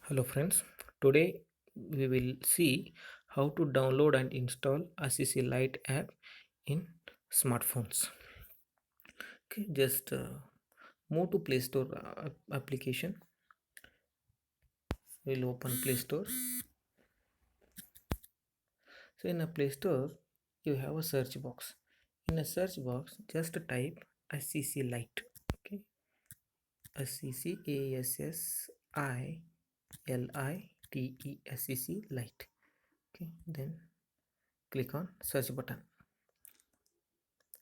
Hello friends, today we will see how to download and install Assisi Lite app in smartphones. Okay, just move to Play Store application. We'll open Play Store. So in a Play Store, you have a search box. In a search box, just type Assisi Lite. Okay, Assisi Assisi Lite. Okay, then click on search button.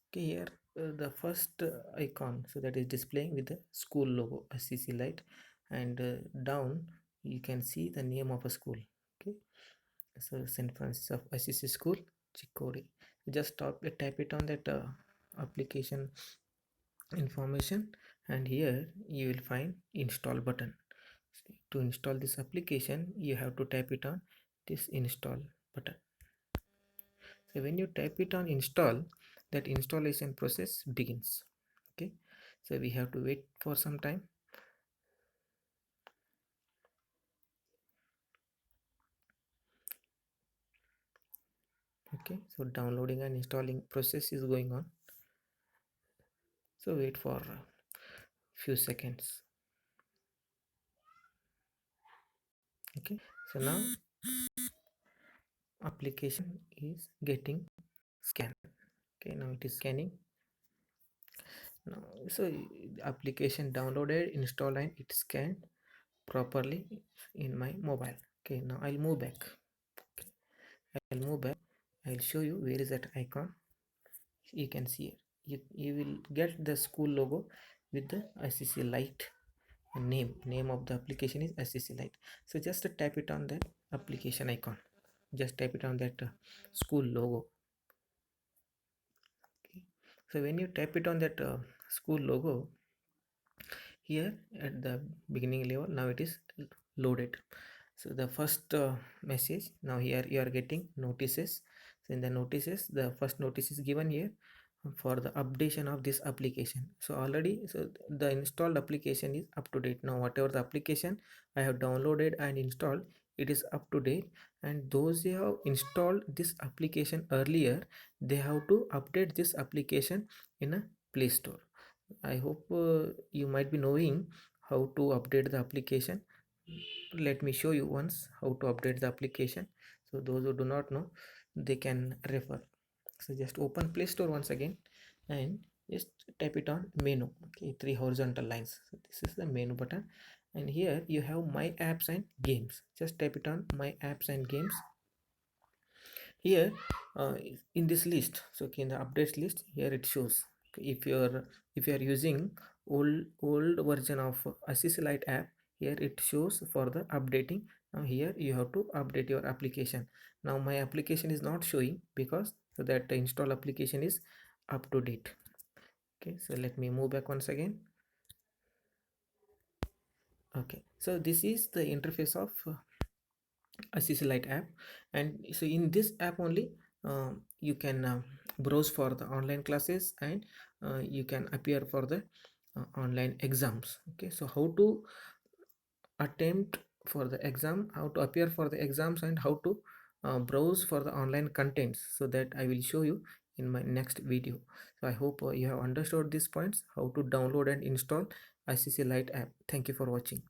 Okay, here the first icon, so that is displaying with the school logo Assisi Lite, and down you can see the name of a school. Okay, so St. Francis of Assisi School, Chikkodi. Just tap it on that application information, and here you will find install button. To install this application, you have to tap it on this install button. So when you tap it on install, that installation process begins. Okay, so we have to wait for some time. Okay, so downloading and installing process is going on, so wait for a few seconds. Okay, so now application is getting scanned. Okay, now it is scanning. Now so application downloaded, installed, and it scanned properly in my mobile. Okay, now I'll move back. Okay, I'll move back. I'll show you where is that icon. You can see it. You will get the school logo with the Assisi Lite name of the application is Assisi Lite. So just tap it on that application icon. Just tap it on that school logo. Okay. So when you tap it on that school logo, here at the beginning level, now it is loaded. So the first message, now here you are getting notices. So in the notices, the first notice is given here for the updation of this application. So already, so the installed application is up to date. Now whatever the application I have downloaded and installed, it is up to date, and those who have installed this application earlier, they have to update this application in a Play Store. I hope you might be knowing how to update the application. Let me show you once how to update the application, so those who do not know, they can refer. So just open Play Store once again and just tap it on menu. Okay, three horizontal lines. So this is the menu button, and here you have my apps and games. Just tap it on my apps and games. Here in this list, so okay, in the updates list, here it shows, okay, if you are using old version of Assisi Lite app, here it shows for the updating. Now here you have to update your application. Now my application is not showing because so that the install application is up to date. Okay, so let me move back once again. Okay, so this is the interface of Assisi Lite app, and so in this app only you can browse for the online classes, and you can appear for the online exams. Okay, so how to attempt for the exam, how to appear for the exams, and how to browse for the online contents, so that I will show you in my next video. So I hope you have understood these points, how to download and install ICC Lite app. Thank you for watching.